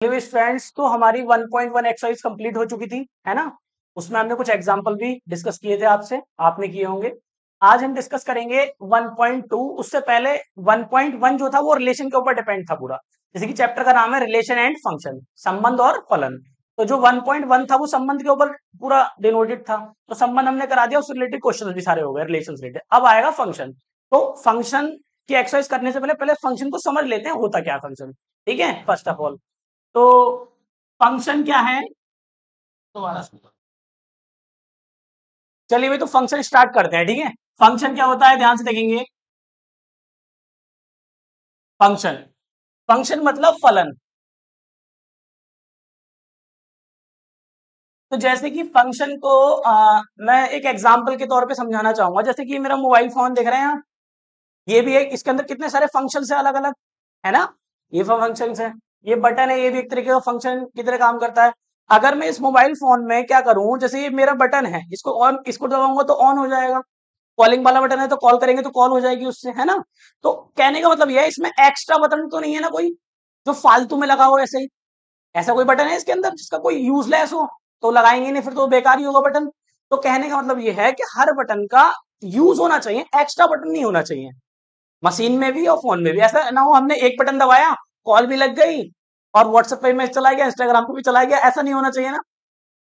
Friends, तो हमारी 1.1 exercise complete हो चुकी थी, है ना। उसमें हमने कुछ एग्जांपल भी डिस्कस किए थे, आपसे आपने किए होंगे। आज हम डिस्कस करेंगे 1.2। उससे पहले 1.1 जो था वो रिलेशन के ऊपर डिपेंड था पूरा। जैसे कि चैप्टर का नाम है रिलेशन एंड फंक्शन, संबंध और फलन। तो जो 1.1 था वो संबंध के ऊपर पूरा डिनोटेड था, तो संबंध हमने करा दिया, उससे रिलेटेड क्वेश्चन भी सारे हो गए रिलेशन रिलेटेड। अब आएगा फंक्शन। तो फंक्शन की एक्सरसाइज करने से पहले पहले फंक्शन को समझ लेते हैं, होता क्या फंक्शन। ठीक है, फर्स्ट ऑफ ऑल तो फंक्शन क्या है दोबारा सुनो। चलिए भाई, तो फंक्शन स्टार्ट करते हैं। ठीक है, फंक्शन क्या होता है ध्यान से देखेंगे। फंक्शन फंक्शन मतलब फलन। तो जैसे कि फंक्शन को मैं एक एग्जांपल के तौर पे समझाना चाहूंगा। जैसे कि मेरा मोबाइल फोन देख रहे हैं आप, ये भी एक, इसके अंदर कितने सारे फंक्शन है अलग अलग, है ना। ये फंक्शन है, ये बटन है, ये भी एक तरीके का फंक्शन की तरह काम करता है। अगर मैं इस मोबाइल फोन में क्या करूं, जैसे ये मेरा बटन है, इसको ऑन, इसको दबाऊंगा तो ऑन हो जाएगा। कॉलिंग वाला बटन है तो कॉल करेंगे तो कॉल हो जाएगी उससे, है ना। तो कहने का मतलब यह है, इसमें एक्स्ट्रा बटन तो नहीं है ना कोई जो फालतू में लगा हो। ऐसे ही ऐसा कोई बटन है इसके अंदर जिसका कोई यूजलेस हो, तो लगाएंगे नहीं, फिर तो बेकार ही होगा बटन। तो कहने का मतलब यह है कि हर बटन का यूज होना चाहिए, एक्स्ट्रा बटन नहीं होना चाहिए। मशीन में भी और फोन में भी ऐसा ना हो हमने एक बटन दबाया, कॉल भी लग गई और व्हाट्सएप पे मैसेज चला गया, इंस्टाग्राम पे भी चला गया, ऐसा नहीं होना चाहिए ना।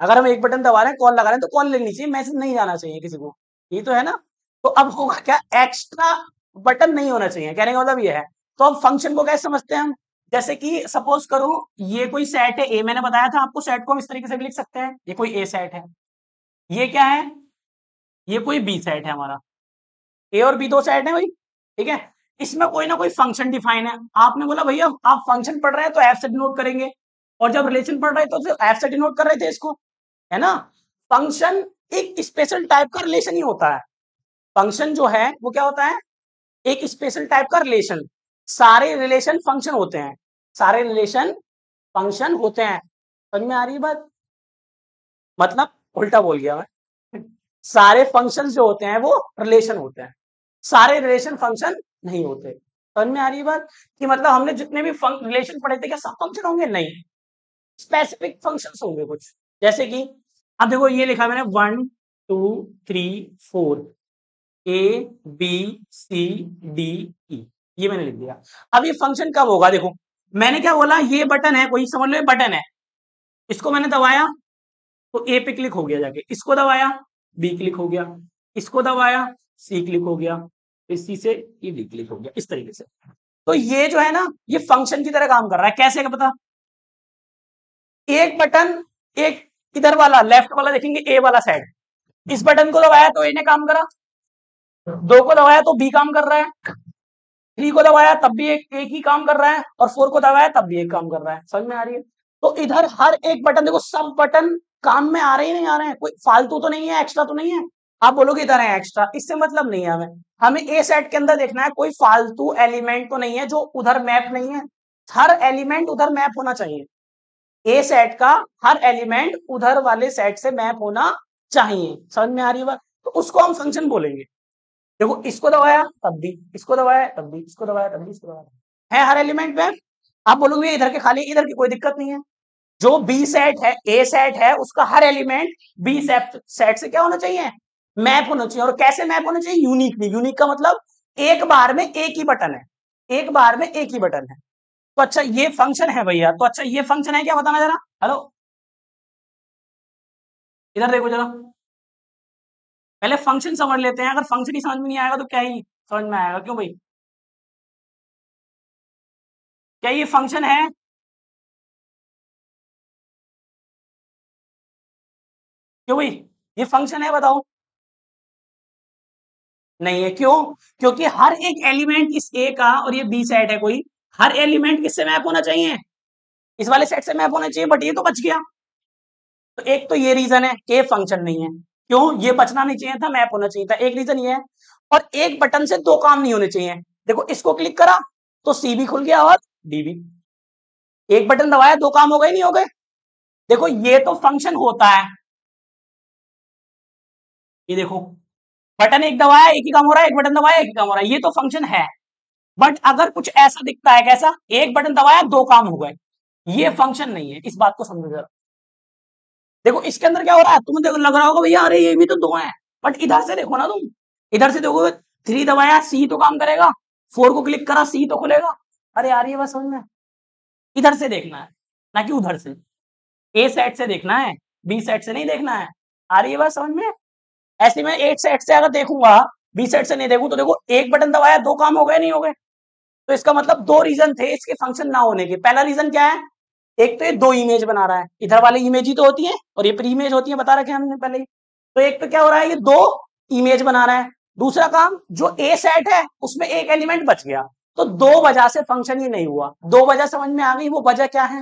अगर हम एक बटन दबा रहे हैं, कॉल लगा रहे हैं, तो कॉल लेनी चाहिए, मैसेज नहीं जाना चाहिए किसी को। ये तो है ना। तो अब होगा क्या, एक्स्ट्रा बटन नहीं होना चाहिए, कहने का मतलब ये है। तो अब फंक्शन को कैसे समझते हैं हम। जैसे कि सपोज करो ये कोई सेट है ए, मैंने बताया था आपको, सेट को हम इस तरीके से भी लिख सकते हैं। ये कोई ए सेट है, ये क्या है, ये कोई बी सेट है हमारा। ए और बी दो सेट है भाई, ठीक है। इसमें कोई ना कोई फंक्शन डिफाइन है। आपने बोला भैया आप फंक्शन पढ़ रहे हैं तो एफ से डिनोट करेंगे, और जब रिलेशन पढ़ रहे थे तो एफ से डिनोट कर रहे थे इसको, है ना। फंक्शन एक स्पेशल टाइप का रिलेशन ही होता है। फंक्शन जो है वो क्या होता है, एक स्पेशल टाइप का रिलेशन। सारे रिलेशन फंक्शन होते हैं, सारे रिलेशन फंक्शन होते हैं। समझ में आ रही है बात, मतलब उल्टा बोल गया मैं। सारे फंक्शन जो होते हैं वो रिलेशन होते हैं, सारे रिलेशन फंक्शन नहीं होते। समझ में आ रही है बात, कि मतलब हमने जितने भी रिलेशन पढ़े थे क्या सब फंक्शन होंगे, नहीं, स्पेसिफिक फंक्शंस होंगे कुछ। जैसे कि अब देखो ये लिखा मैंने 1 2 3 4, ए बी सी डी ई, ये मैंने लिख दिया। अब ये फंक्शन कब होगा, देखो मैंने क्या बोला, ये बटन है कोई, समझ लो ये बटन है, इसको मैंने दबाया तो ए पे क्लिक हो गया जाके, इसको दबाया बी क्लिक हो गया, इसको दबाया सी क्लिक हो गया, फिर सी से ये डी क्लिक हो गया, इस तरीके से। तो ये जो है ना, ये फंक्शन की तरह काम कर रहा है। कैसे का पता, एक बटन, एक इधर वाला लेफ्ट वाला देखेंगे ए वाला साइड, इस बटन को दबाया तो ए ने काम करा, दो को दबाया तो बी काम कर रहा है, थ्री को दबाया तब भी एक ही काम कर रहा है, और फोर को दबाया तब भी एक काम कर रहा है। समझ में आ रही है। तो इधर हर एक बटन देखो, सब बटन काम में आ रहे ही नहीं आ रहे हैं, कोई फालतू तो नहीं है, एक्स्ट्रा तो नहीं है। आप बोलोगे इधर है एक्स्ट्रा, इससे मतलब नहीं है हमें। हमें ए सेट के अंदर देखना है कोई फालतू एलिमेंट तो नहीं है जो उधर मैप नहीं है। हर एलिमेंट उधर मैप होना चाहिए, ए सेट का हर एलिमेंट उधर वाले सेट से मैप होना चाहिए। समझ में आ रही है बात, तो उसको हम फंक्शन बोलेंगे। देखो इसको दबाया तब भी, इसको दबाया तब भी, इसको दबाया तब भी, इसको दबाया है हर एलिमेंट में। आप बोलोगे इधर के खाली, इधर की कोई दिक्कत नहीं है। जो बी सेट है, ए सेट है, उसका हर एलिमेंट बी सेट सेट से क्या होना चाहिए, मैप होना चाहिए। और कैसे मैप होना चाहिए, यूनिकली। यूनिक का मतलब एक बार में एक ही बटन है, एक बार में एक ही बटन है। तो अच्छा ये फंक्शन है भैया, तो अच्छा ये फंक्शन है क्या, बताना जरा। हेलो, इधर देखो जरा, पहले फंक्शन समझ लेते हैं। अगर फंक्शन ही समझ में नहीं आएगा तो क्या ही समझ में आएगा, क्यों भाई। क्या ये फंक्शन है, क्यों भाई, ये फंक्शन है बताओ। नहीं है, क्यों, क्योंकि हर एक एलिमेंट इस ए का, और ये बी सेट है कोई, हर एलिमेंट किससे मैप होना चाहिए, इस वाले सेट से मैप होना चाहिए, बट ये तो बच गया। तो एक तो ये रीजन है कि फंक्शन नहीं है, क्यों, ये बचना नहीं चाहिए था, मैप होना चाहिए था, एक रीजन ये है। और एक बटन से दो काम नहीं होने चाहिए। देखो इसको क्लिक करा तो सी भी खुल गया और डी भी, एक बटन दबाया दो काम हो गए, नहीं हो गए। देखो ये तो फंक्शन होता है, ये देखो बटन एक दबाया एक ही काम हो रहा है, एक बटन दबाया एक ही काम हो रहा है, ये तो फंक्शन है। बट अगर कुछ ऐसा दिखता है, कैसा, एक बटन दबाया दो काम हो गए, ये फंक्शन नहीं है, इस बात को समझो जरा। देखो इसके अंदर क्या हो रहा है, तुम्हें देखो लग रहा होगा भैया अरे ये भी तो दो हैं, बट इधर से देखो ना तुम, इधर से देखो, थ्री दबाया सी तो काम करेगा, फोर को क्लिक करा सी तो खुलेगा। अरे यार ये बात समझ में, इधर से देखना है ना कि उधर से, ए सेट से देखना है, बी सेट से नहीं देखना है। आ रही है बात समझ में? ऐसे में ए सेट से अगर देखूंगा, बी सेट से नहीं देखूं, तो देखो एक बटन दबाया दो काम हो गए नहीं हो गए? तो इसका मतलब दो रीजन थे इसके फंक्शन ना होने के। पहला रीजन क्या है, एक तो ये दो इमेज बना रहा है, इधर वाली इमेज ही तो होती है और ये प्री इमेज होती है, बता रखे हमने पहले ही। तो एक तो क्या हो रहा है, ये दो इमेज बना रहा है। दूसरा काम, जो ए सेट है उसमें एक एलिमेंट बच गया, तो दो वजह से फंक्शन ही नहीं हुआ। दो वजह समझ में आ गई, वो वजह क्या है?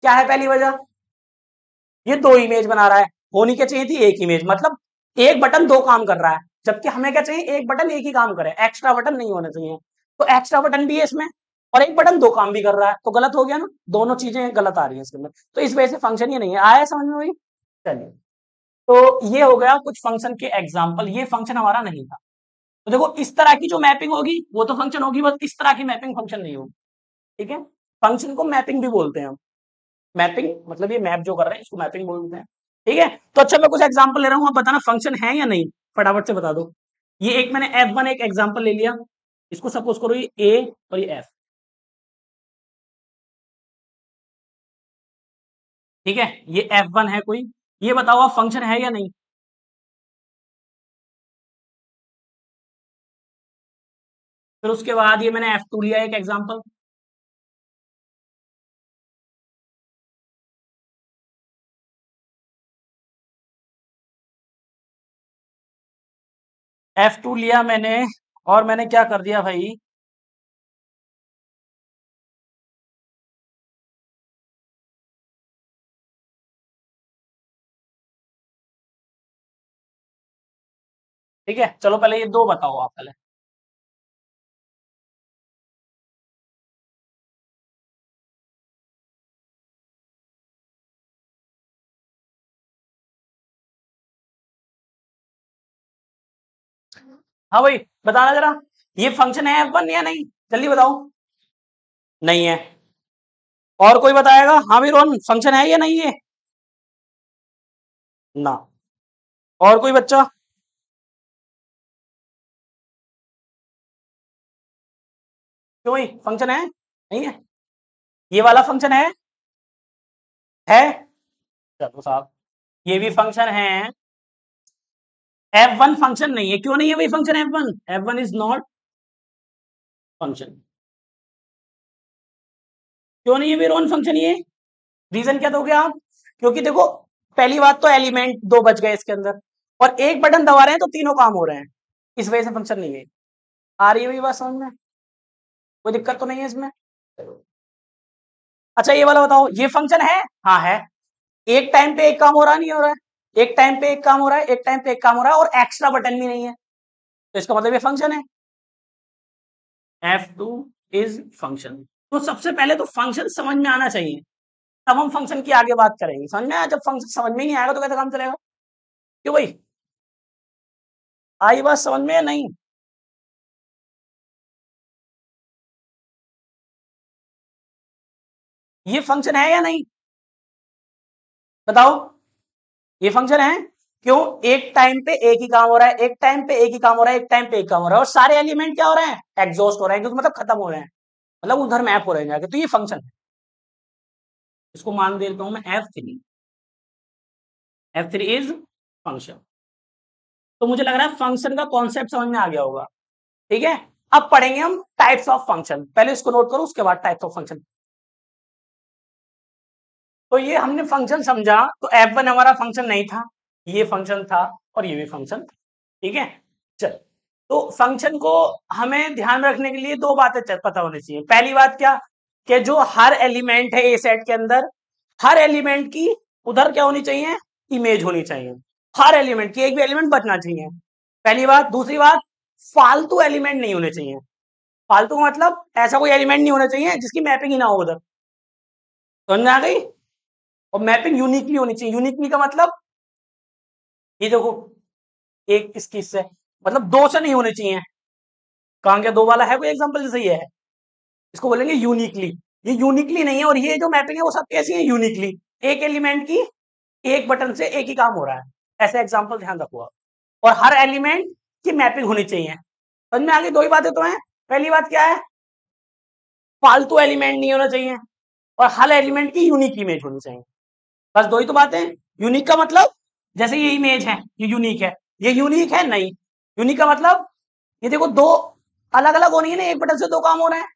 क्या है पहली वजह? ये दो इमेज बना रहा है, होनी क्या चाहिए थी, एक इमेज, मतलब एक बटन दो काम कर रहा है, जबकि हमें क्या चाहिए, एक बटन एक ही काम करे, एक्स्ट्रा बटन नहीं होने चाहिए। तो एक्स्ट्रा बटन भी है इसमें, और एक बटन दो काम भी कर रहा है, तो गलत हो गया ना, दोनों चीजें गलत आ रही है इसके अंदर। तो इस वजह से फंक्शन ही नहीं है। आया समझ में? वही चलिए, तो ये हो गया कुछ फंक्शन के एग्जाम्पल, ये फंक्शन हमारा नहीं था। तो देखो इस तरह की जो मैपिंग होगी वो तो फंक्शन होगी, बस इस तरह की मैपिंग फंक्शन नहीं होगी। ठीक है, फंक्शन को मैपिंग भी बोलते हैं हम। मैपिंग मतलब ये मैप जो कर रहे हैं इसको मैपिंग बोलते हैं। ठीक है, तो अच्छा मैं कुछ एग्जांपल ले रहा हूँ, आप बताना फंक्शन है या नहीं, फटाफट से बता दो। ये एक मैंने F1 एक एग्जांपल ले लिया, इसको सपोज करो ये ए और ये एफ। ठीक है, ये F1 है कोई, ये बताओ आप फंक्शन है या नहीं? फिर उसके बाद ये मैंने F2 लिया एक एग्जांपल। F2 लिया मैंने, और मैंने क्या कर दिया भाई, ठीक है चलो पहले ये दो बताओ आप पहले। हाँ भाई बताना जरा, ये फंक्शन है F1 या नहीं, जल्दी बताओ। नहीं है। और कोई बताएगा? हाँ भाई रोहन, फंक्शन है या नहीं ये? ना। और कोई बच्चा? क्यों भाई, फंक्शन है नहीं है? ये वाला फंक्शन है? चलो साहब, ये भी फंक्शन है। F1 फंक्शन नहीं है, क्यों नहीं है भाई function F1? F1 is not function. क्यों नहीं है भाई रोहन फंक्शन ये? रीजन क्या दोगे आप? क्योंकि देखो, पहली बात तो एलिमेंट दो बच गए इसके अंदर, और एक बटन दबा रहे हैं तो तीनों काम हो रहे हैं, इस वजह से फंक्शन नहीं है। आ रही है भाई बात समझ में? कोई दिक्कत तो नहीं है इसमें? अच्छा ये वाला बताओ, ये फंक्शन है? हाँ है। एक टाइम पे एक काम हो रहा नहीं हो रहा है, एक टाइम पे एक काम हो रहा है, एक टाइम पे एक काम हो रहा है, और एक्स्ट्रा बटन भी नहीं है, तो इसका मतलब ये फंक्शन है। F2 is function. तो सबसे पहले तो फंक्शन समझ में आना चाहिए, तब हम फंक्शन की आगे बात करेंगे। समझ में आया? जब फंक्शन समझ में ही नहीं आएगा तो कैसे काम चलेगा? क्यों भाई, आई बात समझ में या नहीं? ये फंक्शन है या नहीं, बताओ? ये फंक्शन है। क्यों? एक टाइम पे एक ही काम हो रहा है, एक टाइम पे एक ही काम हो रहा है, एक टाइम पे एक काम हो रहा है, और सारे एलिमेंट क्या हो रहे हैं, एग्जॉस्ट हो रहे हैं, क्योंकि मतलब खत्म हो रहे हैं, मतलब उधर मैप हो रहे हैं जाके, तो ये फंक्शन है। इसको मान देता हूं मैं F3। F3 is function. तो मुझे लग रहा है फंक्शन का कॉन्सेप्ट समझ में आ गया होगा। ठीक है, अब पढ़ेंगे हम टाइप्स ऑफ फंक्शन, पहले इसको नोट करो उसके बाद टाइप्स ऑफ फंक्शन। तो ये हमने फंक्शन समझा, तो F1 हमारा फंक्शन नहीं था, ये फंक्शन था, और ये भी फंक्शन था। ठीक है, चल, तो फंक्शन को हमें ध्यान में रखने के लिए दो बातें पता होनी चाहिए। पहली बात क्या, कि जो हर एलिमेंट है ए सेट के अंदर, हर एलिमेंट की उधर क्या होनी चाहिए, इमेज होनी चाहिए, हर एलिमेंट की, एक भी एलिमेंट बचना चाहिए, पहली बात। दूसरी बात, फालतू एलिमेंट नहीं होने चाहिए। फालतू का मतलब ऐसा कोई एलिमेंट नहीं होना चाहिए जिसकी मैपिंग ही ना हो उधर, समझ में आ गई? और मैपिंग यूनिकली होनी चाहिए। यूनिकली का मतलब, ये देखो, एक इसकी इससे, मतलब दो से नहीं होने चाहिए। कहां गया दो वाला, है कोई एग्जांपल जैसे ये है, इसको बोलेंगे यूनिकली। ये यूनिकली नहीं है, और ये जो मैपिंग है वो सब कैसी है, यूनिकली, एक एलिमेंट की एक बटन से एक ही काम हो रहा है, ऐसे एग्जांपल ध्यान रखो आप। और हर एलिमेंट की मैपिंग होनी चाहिए। समझ में आगे, दो ही बातें तो हैं। पहली बात क्या है, फालतू एलिमेंट नहीं होना चाहिए, और हर एलिमेंट की यूनिक इमेज होनी चाहिए। बस दो ही तो बातें। यूनिक का मतलब, जैसे ये इमेज है ये यूनिक है, ये यूनिक है नहीं। यूनिक का मतलब ये देखो दो अलग अलग होनी है ना, एक बटन से दो काम हो रहे हैं,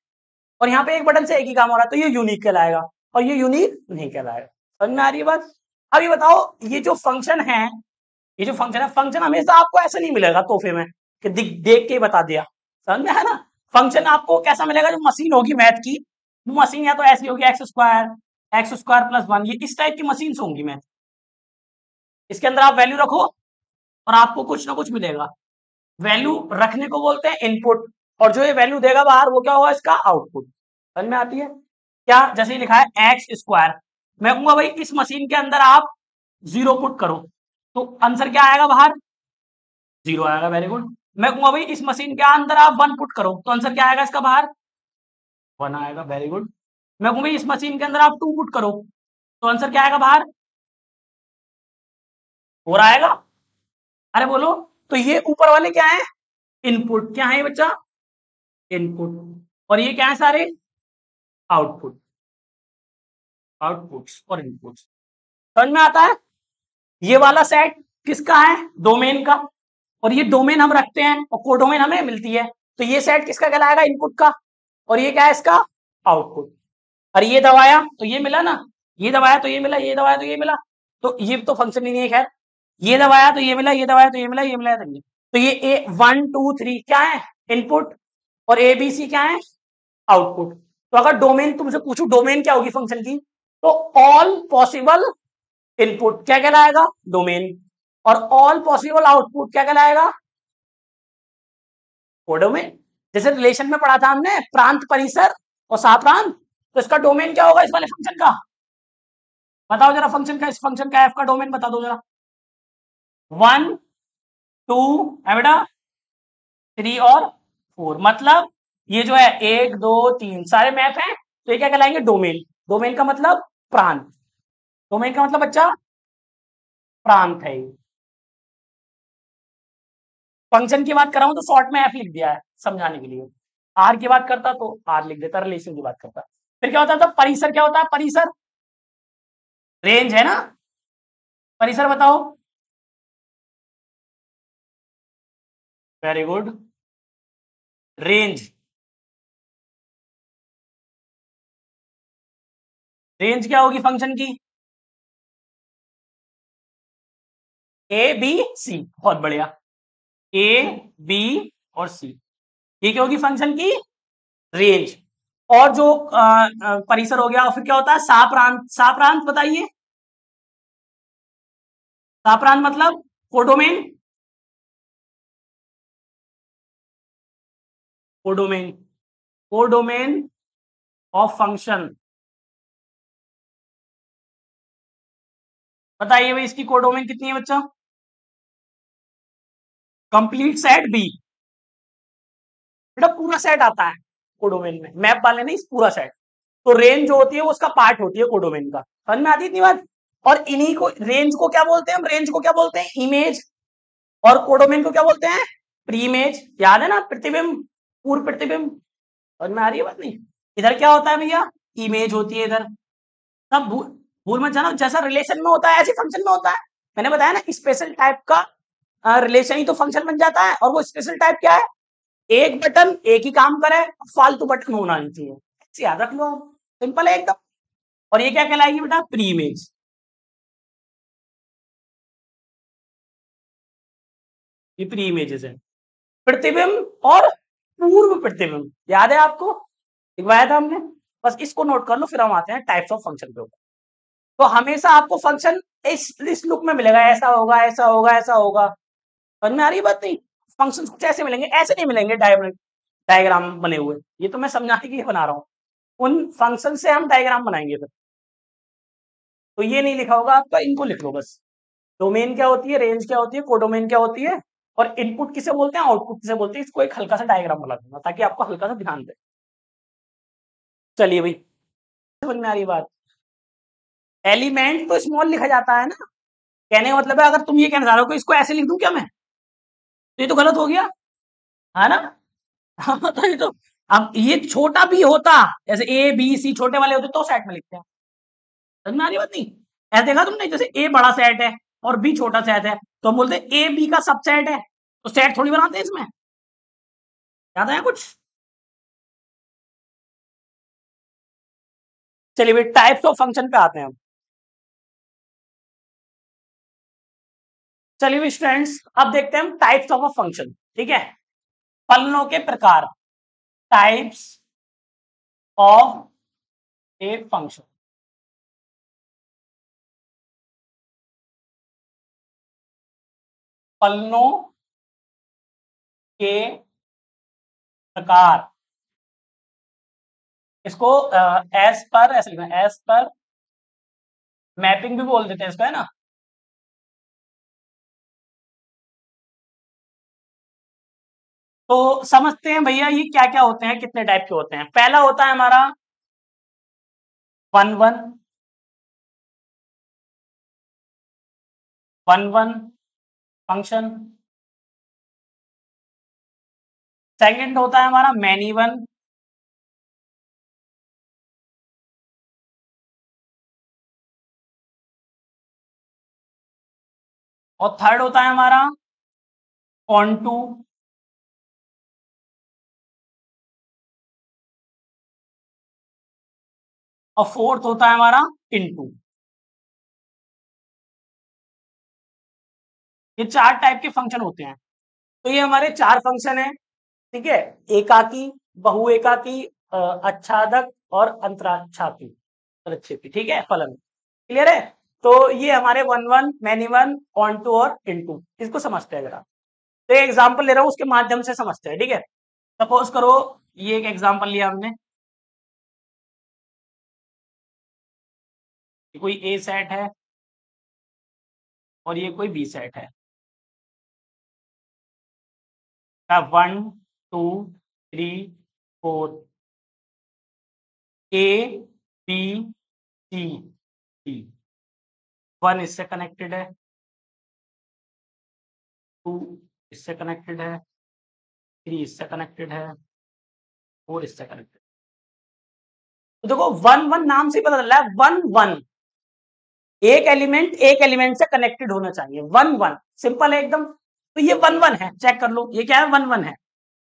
और यहाँ पे एक बटन से एक ही काम हो रहा है, तो ये यूनिक कहलाएगा, और ये यूनिक नहीं कहलाएगा। समझ में आ रही है बात। अब ये बताओ, ये जो फंक्शन है, ये जो फंक्शन है, फंक्शन हमेशा आपको ऐसा नहीं मिलेगा तोहफे में कि देख के ही बता दिया। समझ में है ना। फंक्शन आपको कैसा मिलेगा, जो मशीन होगी मैथ की, वो मशीन या तो ऐसी होगी एक्स स्क्वायर प्लस वन, ये इस टाइप की मशीन होंगी मैथ। इसके अंदर आप वैल्यू रखो और आपको कुछ ना कुछ मिलेगा। वैल्यू रखने को बोलते हैं इनपुट, और जो ये वैल्यू देगा बाहर वो क्या होगा, इसका आउटपुट। समझ में आती है क्या। जैसे लिखा है एक्स स्क्वायर, मैं कहूंगा भाई इस मशीन के अंदर आप 0 पुट करो, तो आंसर क्या आएगा बाहर, 0 आएगा। Very good. मैं कहूंगा भाई इस मशीन के अंदर आप 1 पुट करो, तो आंसर क्या आएगा इसका बाहर, 1 आएगा। Very good. मैं कहूँ भाई इस मशीन के अंदर आप 2 पुट करो, तो आंसर क्या आएगा बाहर, 4 आएगा। अरे बोलो, तो ये ऊपर वाले क्या है, इनपुट। क्या है बच्चा, इनपुट। और ये क्या है सारे, आउटपुट। आउटपुट्स और इनपुट्स। समझ में आता है। ये वाला सेट किसका है, डोमेन का, और ये डोमेन हम रखते हैं और कोडोमेन हमें मिलती है, तो ये सेट किसका कहलाएगा, इनपुट का, और ये क्या है इसका आउटपुट। और ये दबाया तो ये मिला ना, ये दबाया तो ये मिला, ये दबाया तो ये मिला, तो ये तो फंक्शन ही नहीं है खैर। ये दबाया तो ये मिला, ये दबाया तो ये मिला, ये मिला तो ये, तो ये ए 1 2 3 क्या है, इनपुट, और ए बी सी क्या है, आउटपुट। तो अगर डोमेन तुमसे पूछू, डोमेन क्या होगी फंक्शन की, तो ऑल पॉसिबल इनपुट क्या कहलाएगा, डोमेन, और ऑल पॉसिबल आउटपुट क्या कहलाएगा, कोडोमेन। जैसे रिलेशन में पढ़ा था हमने, प्रांत परिसर और साप्रांत, तो इसका डोमेन क्या होगा इस वाले फंक्शन का, बताओ जरा फंक्शन का, इस फंक्शन का एफ का डोमेन बता दो जरा। 1 2 है बेटा, 3 और 4, मतलब ये जो है 1 2 3 सारे मैप हैं, तो ये क्या कहलाएंगे, डोमेन। डोमेन का मतलब प्रांत, डोमेन का मतलब बच्चा प्रांत है। फंक्शन की बात कर रहा हूं तो शॉर्ट में एफ लिख दिया है समझाने के लिए, आर की बात करता तो आर लिख देता, रिलेशन की बात करता। फिर क्या होता था, परिसर क्या होता है, परिसर रेंज है ना, परिसर बताओ। Very good, range. रेंज क्या होगी फंक्शन की, ए बी सी, बहुत बढ़िया, ए बी और सी, ये क्या होगी फंक्शन की रेंज। और जो परिसर हो गया, और फिर क्या होता है, साप्रांत। साप्रांत बताइए, साप्रांत मतलब codomain, codomain, codomain of function. बताइए भाई इसकी कोडोमेन कितनी है बच्चा, कंप्लीट सेट बी, बेटा पूरा सेट आता है कोडोमेन में, मैप वाले नहीं, पूरा सेट। तो रेंज जो होती है वो उसका पार्ट होती है कोडोमेन का। समझ में आती है इतनी बात। और इन्हीं को, रेंज को क्या बोलते हैं हम, रेंज को क्या बोलते हैं, इमेज, और कोडोमेन को क्या बोलते हैं, प्री इमेज। याद है ना, प्रतिबिंब, पूर्व प्रतिबिंब। समझ में आ रही है बात नहीं। इधर क्या होता है भैया, इमेज होती है इधर। सब भूल भूल मत जाना, जैसा रिलेशन में होता है ऐसे फंक्शन में होता है। मैंने बताया ना, स्पेशल टाइप का रिलेशन ही तो फंक्शन बन जाता है, और वो स्पेशल टाइप क्या है, एक बटन एक ही काम करे, फालतू बटन होना नहीं चाहिए, ऐसे याद रख लो आप, सिंपल है एकदम। और ये क्या कहलाएगी बेटा, प्री इमेज। ये प्री इमेजेस है। प्रतिबिंब और पूर्व प्रतिबिंब याद है आपको, लिखवाया था हमने, बस इसको नोट कर लो, फिर हम आते हैं टाइप्स ऑफ फंक्शन पे ऊपर। तो हमेशा आपको फंक्शन इस लुक में मिलेगा, ऐसा होगा ऐसा होगा ऐसा होगा। समझ में आ रही बात नहीं। फंक्शन कुछ ऐसे मिलेंगे, ऐसे नहीं मिलेंगे डायग्राम बने हुए, ये तो मैं समझाने के लिए बना रहा हूँ। उन फंक्शन से हम डायग्राम बनाएंगे फिर। तो ये नहीं लिखा होगा आपका, इनको लिख लो बस। डोमेन क्या होती है, रेंज क्या होती है, कोडोमेन क्या होती है, और इनपुट किसे बोलते हैं, आउटपुट किसे बोलते हैं, इसको एक हल्का सा डायग्राम बना दूंगा ताकि आपको हल्का सा ध्यान दे। चलिए भाई, समझ में आ रही बात? एलिमेंट तो स्मॉल लिखा जाता है ना, कहने का मतलब है अगर तुम ये कहना चाह रहे हो कि इसको ऐसे लिख दूं क्या मैं, तो ये तो गलत हो गया है ना। हाँ तो ये तो, अब ये छोटा भी होता, जैसे ए बी सी छोटे वाले होते तो सेट में लिखते हैं। समझ में आ रही बात? नहीं ऐसे देखा तुमने, जैसे ए बड़ा सेट है और बी छोटा सेट है, तो हम बोलते हैं ए बी का सबसेट है, तो सेट थोड़ी बनाते हैं इसमें, याद आया कुछ? चलिए भाई टाइप्स ऑफ फंक्शन पे आते हैं हम। चलिए भाई स्टूडेंट्स, अब देखते हैं हम टाइप्स ऑफ अ फंक्शन, ठीक है, फलनों के प्रकार, टाइप्स ऑफ ए फंक्शन। फलनों के प्रकार, इसको एस पर ऐसे लिखना, एस पर मैपिंग भी बोल देते हैं इसको, है ना। तो समझते हैं भैया ये क्या क्या होते हैं, कितने टाइप के होते हैं। पहला होता है हमारा one one, one one function. Second होता है हमारा मैनी वन। और थर्ड होता है हमारा ऑन टू। और फोर्थ होता है हमारा इनटू। ये चार टाइप के फंक्शन होते हैं। तो ये हमारे चार फंक्शन है, ठीक है, एकाकी, बहु एकाकी, अच्छादक और अंतराच्छादक, प्रक्षेपी, ठीक है, फलन। क्लियर है? तो ये हमारे one one many one onto और इनटू, इसको समझते हैं जरा। तो एक एग्जांपल ले रहा हूं, उसके माध्यम से समझते हैं, ठीक है। सपोज करो ये एक एग्जांपल लिया हमने, कोई ए सेट है और ये कोई बी सेट है, one two three four, A B C D. One इससे कनेक्टेड है, टू इससे कनेक्टेड है, थ्री इससे कनेक्टेड है, फोर इससे कनेक्टेड। तो देखो वन वन नाम से पता चल रहा है, वन वन, एक एलिमेंट से कनेक्टेड होना चाहिए, वन वन, सिंपल है एकदम। तो ये वन वन है, चेक कर लो, ये क्या है, वन वन है।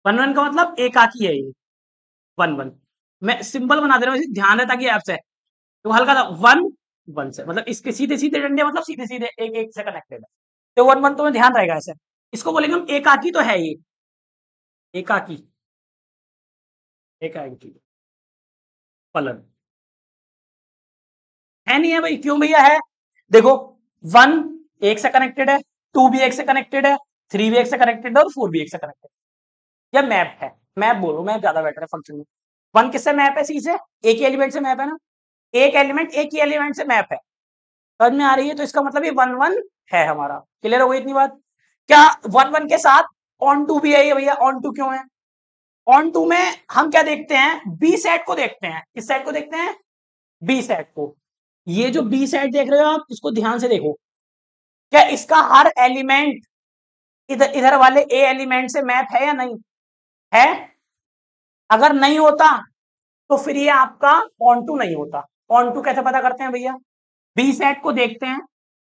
वन वन का मतलब एकाकी है ये, वन वन। मैं सिंबल बना दे रहा हूँ, ध्यान है ताकि आपसे तो हल्का सा वन वन से, मतलब इसके सीधे सीधे डंडे, मतलब सीधे सीधे एक एक से कनेक्टेड है, तो वन वन तो ध्यान रहेगा ऐसे। इसको बोलेंगे हम एकाकी, तो है ये एकाकी, एकाकी फलन है, नहीं है भाई, क्यों भैया है? देखो वन एक से कनेक्टेड है, टू भी एक से कनेक्टेड है, थ्री भी एक से कनेक्टेड है और फोर भी एक से कनेक्टेड है। यह मैप है, मैप बोलो, मैं ज्यादा बेटर है फंक्शन में। वन किससे मैप है? सी से, एक ही एलिमेंट से मैप है ना, एक एलिमेंट एक ही एलिमेंट से मैप है। समझ में आ रही है? तो इसका मतलब ये वन वन है हमारा। क्लियर हो गई इतनी बात? क्या वन वन के साथ ऑन टू भी है ये भैया? ऑन टू क्यों है? ऑन टू में हम क्या देखते हैं, बी सेट को देखते हैं। किस सेट को देखते हैं? बी सेट को। ये जो बी सेट देख रहे हो आप, इसको ध्यान से देखो, क्या इसका हर एलिमेंट इधर इधर वाले ए एलिमेंट से मैप है या नहीं है? अगर नहीं होता तो फिर ये आपका ऑन टू नहीं होता। ऑन टू कैसे पता करते हैं भैया? बी सेट को देखते हैं,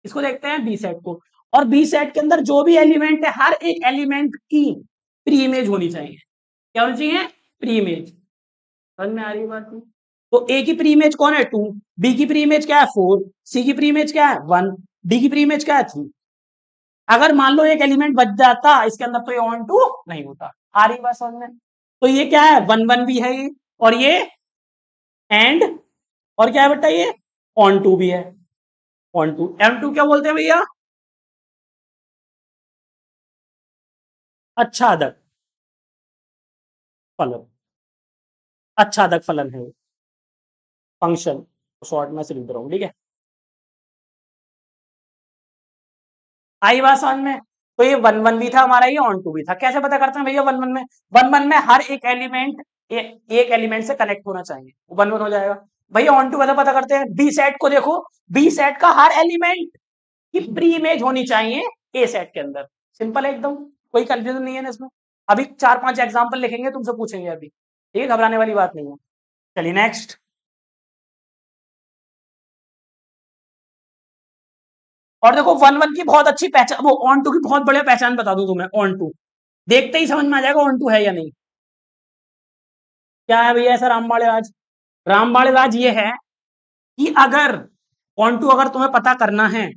इसको देखते हैं बी सेट को, और बी सेट के अंदर जो भी एलिमेंट है, हर एक एलिमेंट की प्री इमेज होनी चाहिए। क्या होनी चाहिए? Pre image. समझ में आ रही है बात नहीं? तो ए की प्री इमेज कौन है? टू। बी की प्री इमेज क्या है? फोर। सी की प्री इमेज क्या है? वन। डी की प्री इमेज क्या है? थ्री। अगर मान लो एक एलिमेंट बच जाता इसके अंदर, तो ये ऑन टू नहीं होता। आ रही बात समझ में? तो ये क्या है? वन वन भी है ये, और ये एंड, और क्या है बेटा ये? ऑन टू भी है। ऑन टू, एम टू क्या बोलते हैं भैया? अच्छादक फलन, अच्छादक फलन है फंक्शन, शॉर्ट में से लिख रहा हूं, ठीक है। आई बात समझ में? तो ये वन वन भी था हमारा, ये ऑन टू भी था। कैसे पता करते हैं भैया? वन वन में, वन वन में हर एक एलिमेंट एक एलिमेंट से कनेक्ट होना चाहिए, वन वन हो जाएगा। भैया ऑन टू कैसे पता करते हैं? बी सेट को देखो, बी सेट का हर एलिमेंट की प्री इमेज होनी चाहिए ए सेट के अंदर। सिंपल है एकदम, कोई कंफ्यूजन नहीं है ना इसमें। अभी 4-5 एग्जांपल लिखेंगे, तुमसे पूछेंगे अभी, ठीक है, घबराने वाली बात नहीं है। चलिए नेक्स्ट। और देखो वन वन की बहुत अच्छी पहचान, वो ऑन टू की बहुत बढ़िया पहचान बता दूं तुम्हें। ऑन टू देखते ही समझ में आ जाएगा ऑन टू है या नहीं। क्या है भैया ऐसा रामबाड़ेबाज? रामबाड़ेबाज ये है कि अगर ऑन टू अगर तुम्हें पता करना है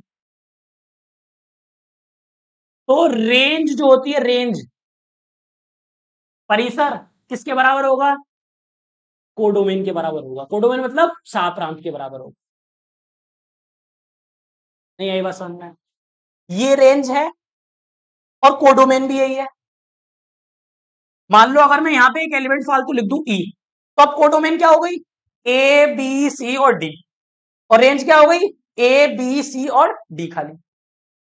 तो रेंज जो होती है, रेंज परिसर किसके बराबर होगा? कोडोमेन के बराबर होगा। कोडोमेन मतलब साप्रांत के बराबर होगा। नहीं आई बात समझ में? ये रेंज है और कोडोमेन भी यही है। मान लो अगर मैं यहां पे एक एलिमेंट फालतू लिख दूं ई, तो अब कोडोमेन क्या हो गई? ए बी सी और डी। और रेंज क्या हो गई? ए बी सी और डी खाली।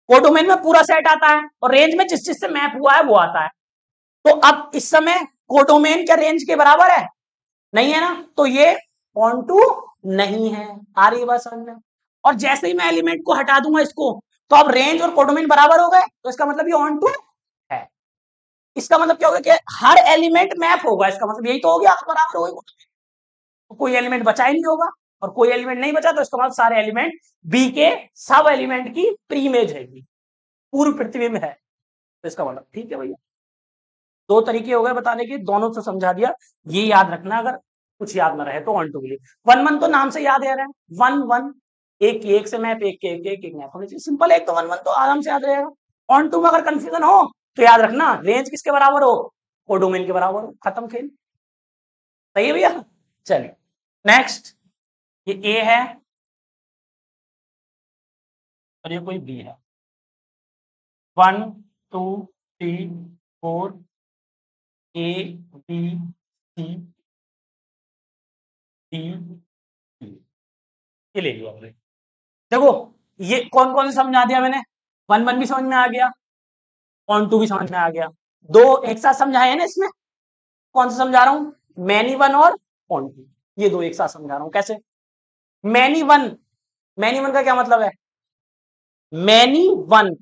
कोडोमेन में पूरा सेट आता है और रेंज में जिस चीज से मैप हुआ है वो आता है। तो अब इस समय कोडोमेन क्या रेंज के बराबर है? नहीं है ना, तो ये ऑन टू नहीं है। आ रही है बात समझ में? और जैसे ही मैं एलिमेंट को हटा दूंगा इसको, तो अब रेंज और कोडोमेन बराबर हो गए, तो इसका मतलब ये ऑन टू है। इसका मतलब क्या होगा कि हर एलिमेंट मैप होगा, इसका मतलब यही तो हो गया, बराबर होगा। तो कोई एलिमेंट बचा ही नहीं होगा, और कोई एलिमेंट नहीं बचा तो इसका मतलब सारे एलिमेंट बी के सब एलिमेंट की प्रीइमेज है, पूर्व पृथ्वी में है। तो इसका मतलब ठीक है भैया। दो तरीके हो गए बताने के, दोनों से समझा दिया। ये याद रखना अगर कुछ याद ना रहे तो। ऑन टू के लिए वन वन तो नाम से याद है, वन वन एक से मैप, एक के एक मैप होनी चाहिए। सिंपल है, एक तो वन वन तो आराम से याद रहेगा। ऑन टू में अगर कंफ्यूजन हो तो याद रखना रेंज किसके बराबर हो? कोडोमेन के बराबर हो, खत्म खेल। सही है भैया? चलिए नेक्स्ट। ये ए है और ये कोई बी है। 1 2 3 4 ए बी सी डी ई, ये ले लिया हमने। देखो ये कौन कौन से समझा दिया मैंने? वन वन भी समझ में आ गया, ऑन टू भी समझ में आ गया। दो एक साथ समझाए हैं ना इसमें। कौन सा समझा रहा हूं? मैनी वन और ऑन टू, ये दो एक साथ समझा रहा हूं। कैसे? मैनी वन, मैनी वन का क्या मतलब है? मैनी वन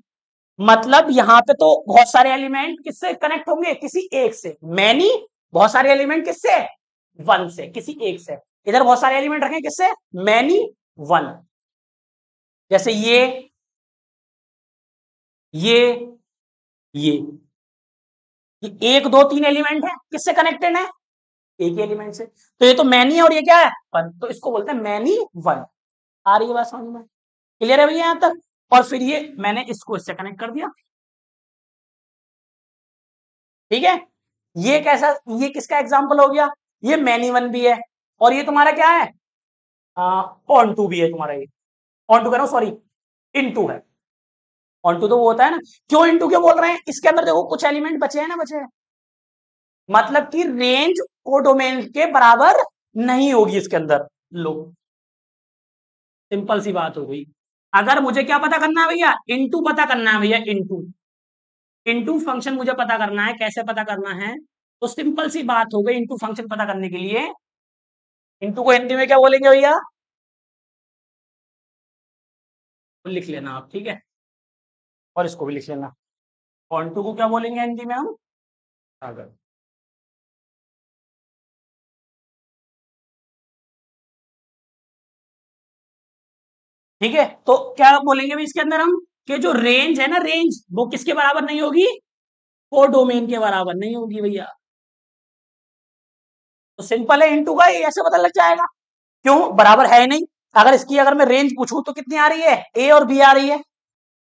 मतलब यहां पे तो बहुत सारे एलिमेंट किससे कनेक्ट होंगे? किसी एक से। मैनी बहुत सारे एलिमेंट किससे? वन से, किसी एक से। इधर बहुत सारे एलिमेंट रखें किससे? Many one. जैसे ये ये एक दो तीन एलिमेंट है, किससे कनेक्टेड है? एक ही एलिमेंट से। तो ये तो मैनी है और ये क्या है? वन, तो इसको बोलते हैं मैनी वन। आ रही है बात समझ में? क्लियर है भैया यहां तक? और फिर ये मैंने इसको इससे कनेक्ट कर दिया, ठीक है। ये कैसा, ये किसका एग्जाम्पल हो गया? ये मैनी वन भी है और ये तुम्हारा क्या है? ऑन टू भी है तुम्हारा। ये ऑन टू कह रहा हूं, सॉरी, इन टू है। ऑन टू तो वो होता है ना। क्यों इन टू क्यों बोल रहे हैं? इसके अंदर देखो कुछ एलिमेंट बचे हैं ना, बचे हैं, मतलब कि रेंज कोडोमेन के बराबर नहीं होगी इसके अंदर। लो सिंपल सी बात हो गई। अगर मुझे क्या पता करना है भैया? इनटू पता करना है भैया, इनटू। इनटू फंक्शन मुझे पता करना है, कैसे पता करना है? तो सिंपल सी बात हो गई, इनटू फंक्शन पता करने के लिए इनटू को हिंदी में क्या बोलेंगे भैया? लिख लेना आप, ठीक है, और इसको भी लिख लेना। ऑन टू को क्या बोलेंगे हिंदी में हम? सागर। ठीक है, तो क्या बोलेंगे भाई इसके अंदर हम? कि जो रेंज है ना, रेंज वो किसके बराबर नहीं होगी? कोडोमेन के बराबर नहीं होगी भैया। तो सिंपल है, इनटू का ऐसे पता लग जाएगा। क्यों? बराबर है ही नहीं। अगर इसकी अगर मैं रेंज पूछूं तो कितनी आ रही है? ए और बी आ रही है।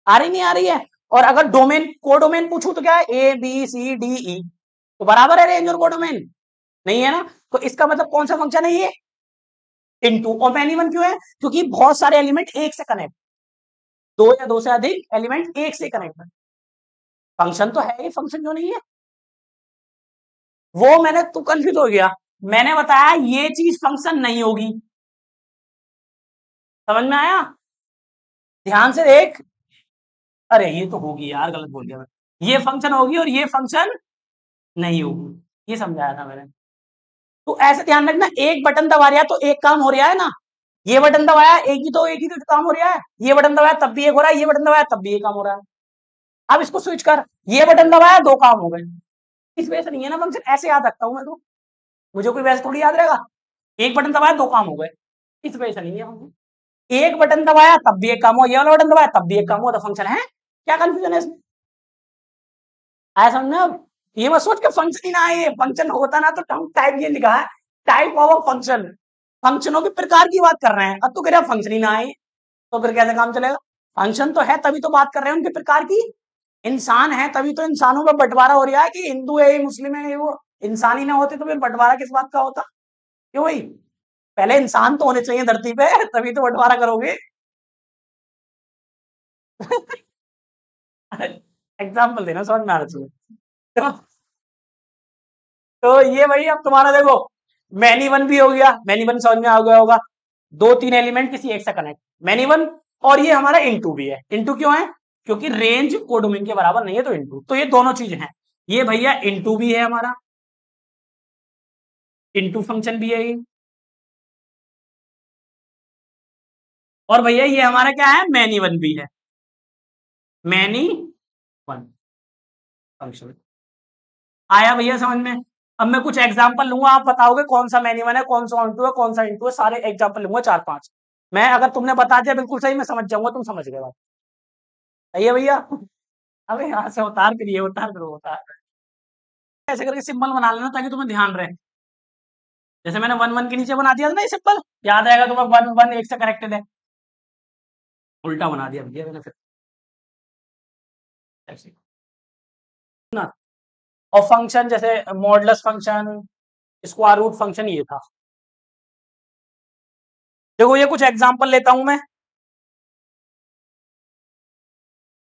आ रही नहीं आ रही है? और अगर डोमेन कोडोमेन पूछूं तो क्या है? A B C D E. तो बराबर है रेंज और कोडोमेन? नहीं है ना। तो इसका मतलब कौन सा फंक्शन है ये? इनटू। और मैनी वन क्यों है? क्योंकि बहुत सारे एलिमेंट एक से कनेक्ट, दो या दो से अधिक एलिमेंट एक से कनेक्ट है। फंक्शन तो है ही, फंक्शन क्यों नहीं है? वो मैंने, तू कंफ्यूज हो गया। मैंने बताया ये चीज फंक्शन नहीं होगी। समझ में आया? ध्यान से देख। अरे ये तो होगी यार, गलत बोल गया मैं। ये फंक्शन होगी और ये फंक्शन नहीं होगी, ये समझाया था मैंने। तो ऐसे ध्यान रखना, एक बटन दबा रहा है तो एक काम हो रहा है ना, ये बटन दबाया एक ही तो काम हो रहा है, ये बटन दबाया तब भी एक हो रहा है, ये बटन दबाया तब भी एक काम हो रहा है। अब इसको स्विच कर, ये बटन दबाया दो काम हो गए। इस वजह से नहीं है ना फंक्शन, ऐसे याद रखता हूं मैं तो, मुझे कोई वैसे थोड़ी याद रहेगा, एक बटन दबाया दो काम हो गए, इस वजह से नहीं है फंक्शन। एक बटन दबाया तब भी एक काम हो, ये वाला बटन दबाया तब भी एक काम हो, तो फंक्शन है। क्या कंफ्यूजन है इसमें, आया समझ में अब? ये मत सोच के फंक्शन ही ना आए, फंक्शन होता ना तो हम टाइप ये लिखा है, टाइप ऑफ अ फंक्शन, फंक्शनों के प्रकार की बात कर रहे हैं, अब तो कह रहे फंक्शन ही ना आए, तो फिर कैसे काम चलेगा? फंक्शन तो है तभी तो बात कर रहे हैं उनके प्रकार की, इंसान है तभी तो इंसानों में बंटवारा हो रहा है कि हिंदू है ये मुस्लिम है ये वो, इंसान ही ना होते तो फिर बंटवारा किस बात का होता? क्यों भाई, पहले इंसान तो होने चाहिए धरती पे, तभी तो बंटवारा करोगे। एग्जाम्पल देना समझ में आना चाहिए। तो, तो ये भाई अब तुम्हारा देखो, मैनी वन भी हो गया, मैनी वन समझ में आ गया होगा, दो तीन एलिमेंट किसी एक से कनेक्ट, मैनी वन। और ये हमारा इंटू भी है, इंटू क्यों है? क्योंकि रेंज कोडोमिन के बराबर नहीं है तो इंटू, तो ये दोनों चीजें हैं। ये भैया इंटू भी है हमारा, इंटू फंक्शन भी है ये, और भैया ये हमारा क्या है, मैनी वन भी है, मैनी वन फंक्शन। आया भैया समझ में? अब मैं कुछ एग्जांपल लूंगा, आप बताओगे कौन सा मैनी वन है, कौन सा ऑन टू है, कौन सा इंटू है, सारे एग्जांपल लूंगा चार पांच। मैं अगर तुमने बता दिया बिल्कुल सही, मैं समझ जाऊंगा तुम समझ गए बात। सही है भैया? अबे यहाँ से उतार, फिर ये उतार, फिर वो उतार, ऐसे करके सिंबल बना लेना ताकि तुम्हें ध्यान रहे। जैसे मैंने वन वन के नीचे बना दिया था ना ये सिंबल, याद रहेगा तुम्हें, वन वन एक से कनेक्टेड है, उल्टा बना दिया भैया मैंने फिर ऐसे ना। और फंक्शन जैसे modulus function, square root function, ये था। देखो ये कुछ एग्जांपल लेता हूं मैं,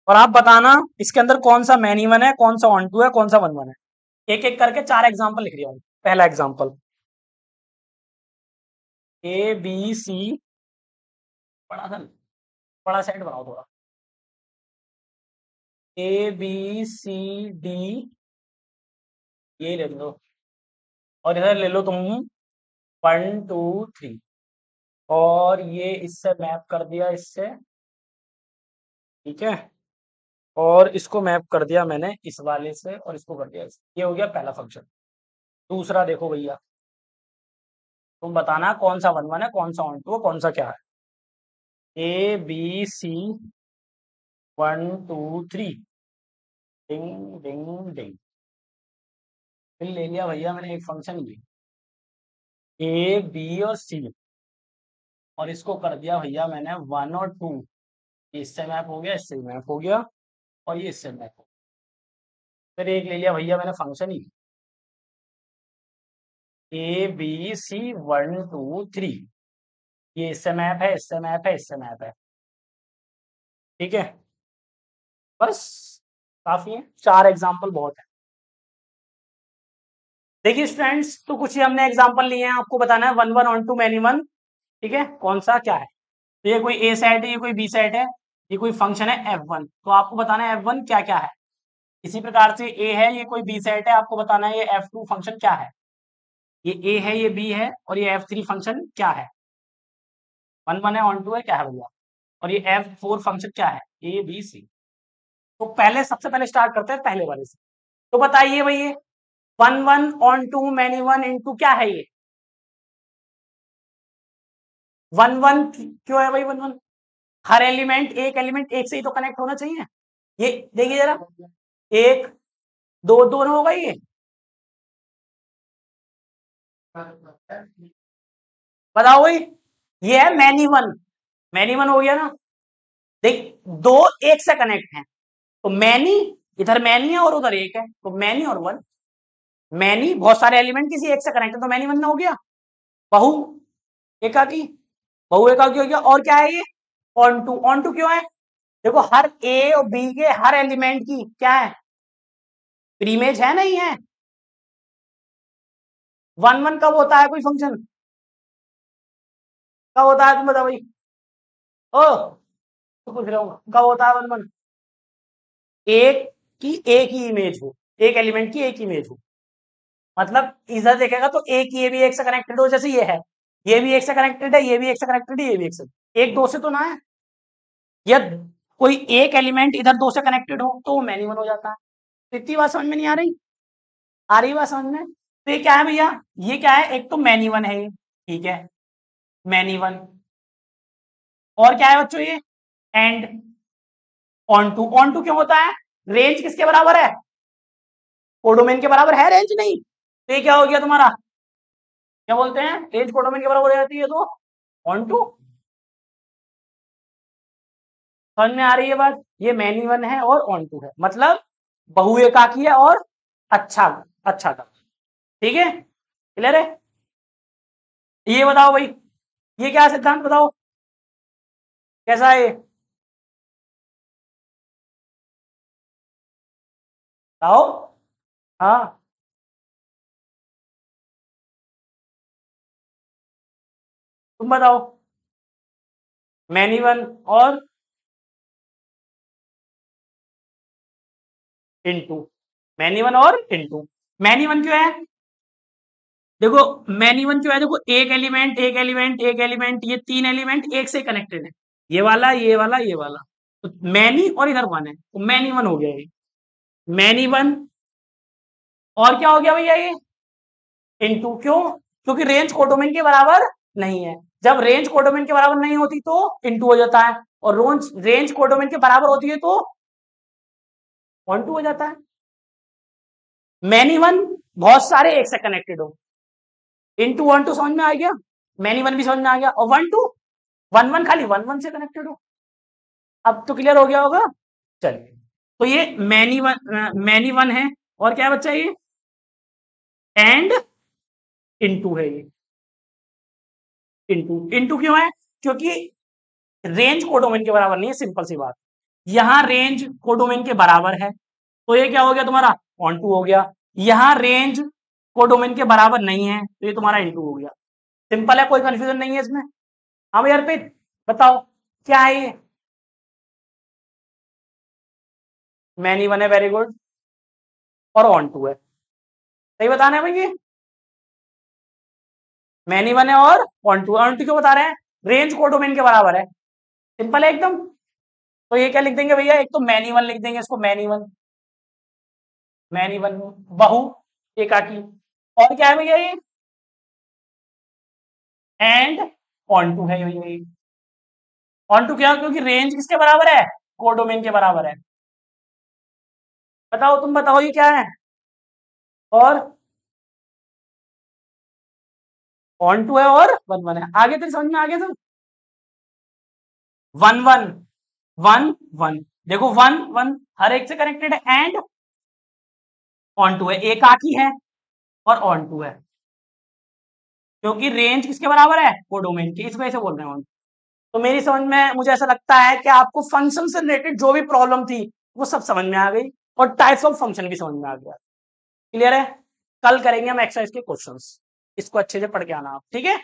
और आप बताना इसके अंदर कौन सा मैनी वन है, कौन सा ऑन टू है, कौन सा वन वन है। एक एक करके चार एग्जांपल लिख रहा हूं। पहला एग्जांपल, ए बी सी, बड़ा सा, बड़ा सेट बनाओ थोड़ा, ए बी सी डी, ये ले लो, और इधर ले लो तुम वन टू थ्री, और ये इससे मैप कर दिया इससे, ठीक है, और इसको मैप कर दिया मैंने इस वाले से, और इसको कर दिया इससे। ये हो गया पहला फंक्शन। दूसरा देखो भैया, तुम बताना कौन सा वन वन है, कौन सा ऑन टू है, कौन सा क्या है। A B C, one two three, ding ding ding, फिर ले लिया भैया मैंने एक फंक्शन ये, ए बी और सी, और इसको कर दिया भैया मैंने वन और टू, इससे मैप हो गया, इससे मैप हो गया, और ये इससे मैप हो गया। फिर एक ले लिया भैया मैंने फंक्शन ही, A B C one two three, ये इससे मैप है, इससे मैप है, इससे मैप है, ठीक है, बस काफी है, चार एग्जाम्पल बहुत है। देखिए स्टूडेंट्स, तो कुछ ही हमने एग्जाम्पल लिए हैं, आपको बताना है one one onto many one, ठीक है, कौन सा क्या है। तो ये कोई ए सेट है, ये कोई बी सेट है, ये कोई फंक्शन है एफ वन, तो आपको बताना है एफ वन क्या क्या है। इसी प्रकार से ए है, ये कोई बी सेट है, आपको बताना है ये एफ टू फंक्शन क्या है। ये ए है, ये बी है, और ये एफ थ्री फंक्शन क्या है। वन वन है, ऑन टू है, क्या है भैया, और ये एफ फोर फंक्शन क्या है, ए बी सी। तो पहले सबसे पहले स्टार्ट करते हैं पहले वाले से। तो बताइए भैया, one one onto many one into क्या है ये, वन वन क्यों है भाई वन वन? हर एलिमेंट, एक एलिमेंट एक से ही तो कनेक्ट होना चाहिए। ये देखिए जरा, एक दो दोनों होगा ये, बताओ भाई, ये है मैनी वन, मैनी वन हो गया ना। देख, दो एक से कनेक्ट हैं, तो मैनी, इधर मैनी है और उधर एक है, तो मैनी और वन, मैनी बहुत सारे एलिमेंट किसी एक से कनेक्ट है, तो मैनी वन में हो गया। बहु एकाकी, बहु एकाकी हो गया, और क्या है ये, ऑन टू, ऑन टू क्यों है? देखो हर ए और बी के हर एलिमेंट की क्या है, प्रीमेज है नहीं है। वन वन कब होता है कोई फंक्शन, कब होता है तुम बताओ भाई? ओ, तो पूछ रहा हूँ कब होता है वन वन, एक की एक ही इमेज हो, एक एलिमेंट की एक इमेज हो, मतलब इधर देखेगा तो एक ये भी एक से कनेक्टेड हो, जैसे ये है, ये भी एक से कनेक्टेड है, ये भी एक से कनेक्टेड है, ये भी एक से, एक दो से तो ना है। या कोई एक एलिमेंट इधर दो से कनेक्टेड हो तो वो मैनी वन हो जाता है। तो इतनी बात समझ में नहीं आ रही? आ रही बात समझ में? तो ये क्या है भैया, ये क्या है, एक तो मैनी वन है ये, ठीक है, मैनी वन। और क्या है बच्चों ये, and onto. Onto क्यों होता है, रेंज किसके बराबर है, कोडोमेन के बराबर है रेंज, नहीं तो ये क्या हो गया तुम्हारा, क्या बोलते हैं, रेंज कोडोमेन के बराबर हो जाती है तो ऑन टू। समझ में आ रही है बात? ये मैनी वन है और ऑन टू है, मतलब बहुएकाकी है और अच्छा, अच्छा का, ठीक है, क्लियर है? ये बताओ भाई, ये क्या सिद्धांत बताओ, कैसा है ये, बताओ। हाँ, तुम बताओ, मैनी वन और इनटू, मैनी वन और इनटू। मैनी वन क्यों है, देखो मैनी वन क्यों है, देखो एक एलिमेंट एक एलिमेंट एक एलिमेंट, ये तीन एलिमेंट एक से कनेक्टेड है, ये वाला ये वाला ये वाला, तो मैनी और इधर वन है तो मैनी वन हो गया ये, मैनी वन। और क्या हो गया भैया ये, इनटू, क्यों, क्योंकि रेंज कोडोमेन के बराबर नहीं है, जब रेंज कोडोमेन के बराबर नहीं होती तो इनटू हो जाता है, और रेंज कोडोमेन के बराबर होती है तो वन टू हो जाता है। मैनी वन बहुत सारे एक से कनेक्टेड हो, इनटू वन टू समझ में आ गया, मैनी वन भी समझ में आ गया, और वन टू, वन वन खाली वन वन से कनेक्टेड हो। अब तो क्लियर हो गया होगा। चलिए, तो ये मैनी वन है, और क्या है बच्चा ये, एंड इनटू है ये, इनटू, इनटू क्यों है, क्योंकि रेंज कोडोमेन के बराबर नहीं है, सिंपल सी बात, यहां रेंज कोडोमेन के बराबर है तो ये क्या हो गया तुम्हारा, ऑन टू हो गया, यहां रेंज कोडोमेन के बराबर नहीं है तो ये तुम्हारा इनटू हो गया। सिंपल है, कोई कंफ्यूजन नहीं है इसमें। हाँ भैया अर्पित, बताओ क्या है ये, मैनी वन है, वेरी गुड, और ऑन टू है, सही बताना है भाई ये, मैनी वन है और ऑन टू क्यों बता रहे हैं, रेंज कोडोमेन के बराबर है, सिंपल है एकदम। तो ये क्या लिख देंगे भैया, एक तो मैनी वन लिख देंगे इसको, मैनी वन, मैनी वन बहु एकाकी, और क्या है भैया ये, एंड ऑन टू है भैया ये, ऑन टू क्या, क्योंकि रेंज किसके बराबर है, कोडोमेन के बराबर है। बताओ, तुम बताओ ये क्या है, और ऑन टू है और वन वन है, आगे तेरी समझ में आ गया सब, वन वन, वन वन, देखो वन वन हर एक से कनेक्टेड है, एंड ऑन टू है, एकाकी है और ऑन टू है, क्योंकि रेंज किसके बराबर है, कोडोमेन की, इस वजह से बोल रहे हैं on। तो मेरी समझ में मुझे ऐसा लगता है कि आपको फंक्शन से रिलेटेड जो भी प्रॉब्लम थी वो सब समझ में आ गई, और टाइप्स ऑफ फंक्शन भी समझ में आ गया। क्लियर है? कल करेंगे हम एक्सरसाइज के क्वेश्चंस, इसको अच्छे से पढ़ के आना आप, ठीक है?